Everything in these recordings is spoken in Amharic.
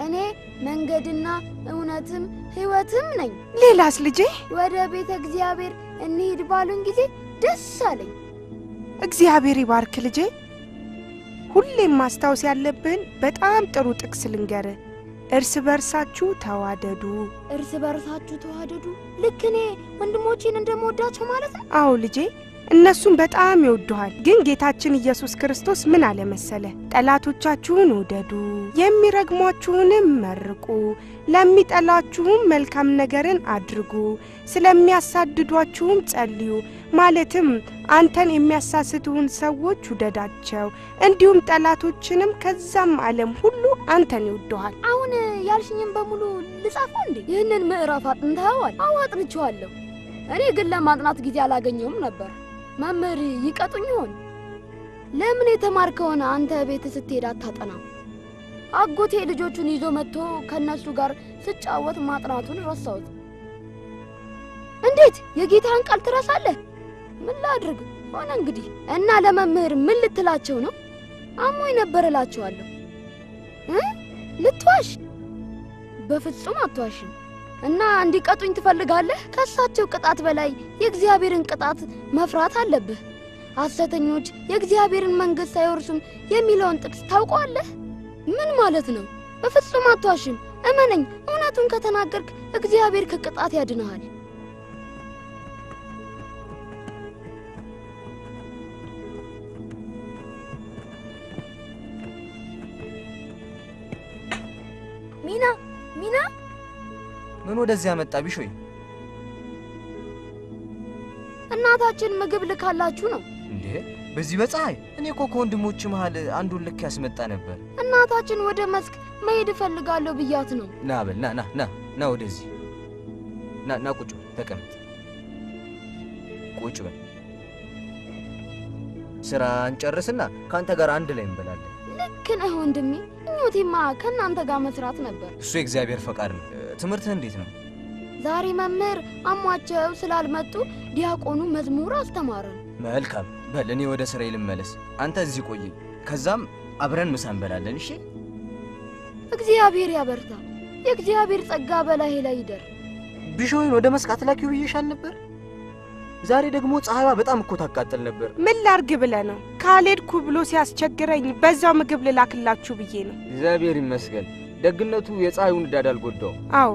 እኔ መንገድና እውነትም ሕይወትም ነኝ። ሌላስ ልጄ? ወደ ቤተ እግዚአብሔር እንሂድ ባሉን ጊዜ ደስ አለኝ። እግዚአብሔር ይባርክ ልጄ። ሁሌም ማስታወስ ያለብን በጣም ጥሩ ጥቅስ ልንገርህ። እርስ በርሳችሁ ተዋደዱ። እርስ በርሳችሁ ተዋደዱ? ልክ እኔ ወንድሞቼን እንደምወዳቸው ማለት ነው? አዎ ልጄ፣ እነሱም በጣም ይወዱሃል። ግን ጌታችን ኢየሱስ ክርስቶስ ምን አለ መሰለ? ጠላቶቻችሁን ውደዱ፣ የሚረግሟችሁንም መርቁ፣ ለሚጠላችሁም መልካም ነገርን አድርጉ፣ ስለሚያሳድዷችሁም ጸልዩ። ማለትም አንተን የሚያሳስቱን ሰዎች ውደዳቸው፣ እንዲሁም ጠላቶችንም፣ ከዛም ዓለም ሁሉ አንተን ይወዱሃል። አሁን ያልሽኝም በሙሉ ልጻፈው እንዴ? ይህንን ምዕራፍ አጥንተኸዋል? አዎ አጥንቼዋለሁ። እኔ ግን ለማጥናት ጊዜ አላገኘውም ነበር። መምህር ይቀጡኝ ይሆን? ለምን የተማርከውን አንተ ቤት ስትሄድ አታጠናም? አጎቴ ልጆቹን ይዞ መጥቶ ከነሱ ጋር ስጫወት ማጥናቱን ረሳሁት። እንዴት የጌታን ቃል ትረሳለህ? ምን ላድርግ ሆነ እንግዲህ። እና ለመምህር ምን ልትላቸው ነው? አሞኝ ነበር እላቸዋለሁ። ልትዋሽ? በፍጹም አትዋሽም። እና እንዲቀጡኝ ትፈልጋለህ? ከሳቸው ቅጣት በላይ የእግዚአብሔርን ቅጣት መፍራት አለብህ። ሐሰተኞች የእግዚአብሔርን መንግሥት አይወርሱም የሚለውን ጥቅስ ታውቀዋለህ? ምን ማለት ነው? በፍጹም አትዋሽም። እመነኝ፣ እውነቱን ከተናገርክ እግዚአብሔር ከቅጣት ያድንሃል። ሚና ምን ወደዚህ ያመጣ ቢሾይ? እናታችን ምግብ ልካላችሁ ነው እንዴ? በዚህ በፀሐይ? እኔ እኮ ከወንድሞች መሃል አንዱን ልክ ያስመጣ ነበር። እናታችን ወደ መስክ መሄድ እፈልጋለሁ ብያት ነው። ና በል ና ወደዚህ ና ቁጭ በል፣ ተቀመጥ፣ ቁጭ በል። ስራ እንጨርስና ካንተ ጋር አንድ ላይ እንበላለን። ልክ ነህ ወንድሜ። እኞቴማ ከናንተ ጋር መስራት ነበር። እሱ የእግዚአብሔር ፈቃድ ነው። ትምህርትህ እንዴት ነው? ዛሬ መምህር አሟቸው ስላልመጡ ዲያቆኑ መዝሙር አስተማረን። መልካም። በል እኔ ወደ ስራዬ ልመለስ፣ አንተ እዚህ ቆይ። ከዛም አብረን ምሳ እንበላለን። እሺ? እግዚአብሔር ያበርታ። የእግዚአብሔር ጸጋ በላይ ላይ ይደር። ቢሾይን ወደ መስካት ላኪው ብዬሻል ነበር። ዛሬ ደግሞ ፀሐይዋ በጣም እኮ ታቃጥል ነበር። ምን ላርግ ብለህ ነው? ካልሄድኩ ብሎ ሲያስቸግረኝ በዛው ምግብ ልላክላችሁ ብዬ ነው። እግዚአብሔር ይመስገን። ደግነቱ የፀሐዩን ዕዳድ አልጎዳው። አዎ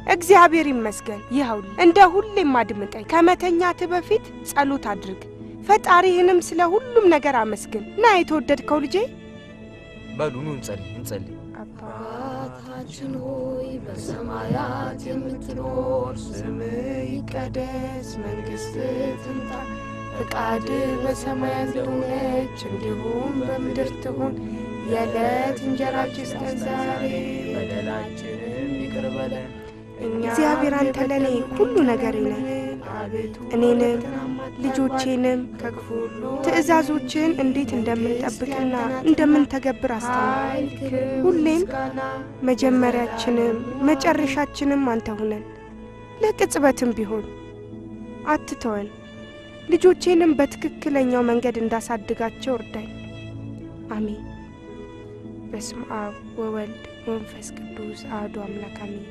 እግዚአብሔር ይመስገን። ይኸውልህ እንደ ሁሌም አድምጠኝ። ከመተኛትህ በፊት ጸሎት አድርግ፣ ፈጣሪህንም ስለ ሁሉም ነገር አመስግን። ና የተወደድከው ልጄ። በሉ ኑ እንጸልይ። አባታችን ሆይ በሰማያት የምትኖር፣ ስምህ ይቀደስ፣ መንግሥትህ ትምጣ፣ ፈቃድህ በሰማያት እንደሆነች እንዲሁም በምድር ትሁን። የዕለት እንጀራችንን ስጠን ዛሬ፣ በደላችንን ይቅር በለን እግዚአብሔር አንተ ለኔ ሁሉ ነገሬ ነህ። እኔንም ልጆቼንም ትእዛዞችን እንዴት እንደምንጠብቅና እንደምንተገብር አስተምረን። ሁሌም መጀመሪያችንም መጨረሻችንም አንተ ሁነን። ለቅጽበትም ቢሆን አትተወን። ልጆቼንም በትክክለኛው መንገድ እንዳሳድጋቸው እርዳኝ። አሜን። በስመ አብ ወወልድ ወመንፈስ ቅዱስ አሐዱ አምላክ አሜን።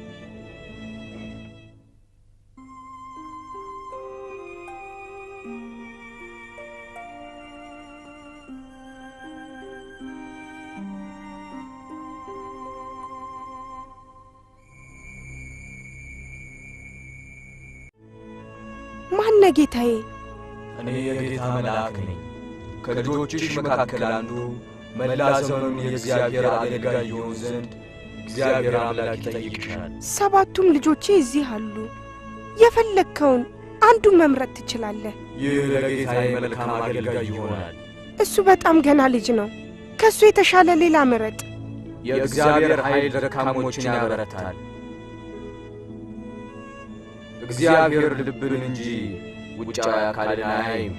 ማነ ጌታዬ? እኔ የጌታ መልአክ ነኝ። ከልጆችሽ መካከል አንዱ መላ ዘመኑን የእግዚአብሔር አገልጋይ ይሆን ዘንድ እግዚአብሔር አምላክ ይጠይቅሻል። ሰባቱም ልጆቼ እዚህ አሉ። የፈለግከውን አንዱን መምረጥ ትችላለህ። ይህ ለጌታዬ መልካም አገልጋይ ይሆናል። እሱ በጣም ገና ልጅ ነው። ከእሱ የተሻለ ሌላ ምረጥ። የእግዚአብሔር ኃይል ደካሞችን ያበረታል። እግዚአብሔር ልብን እንጂ ውጫዊ አካልን አያይም።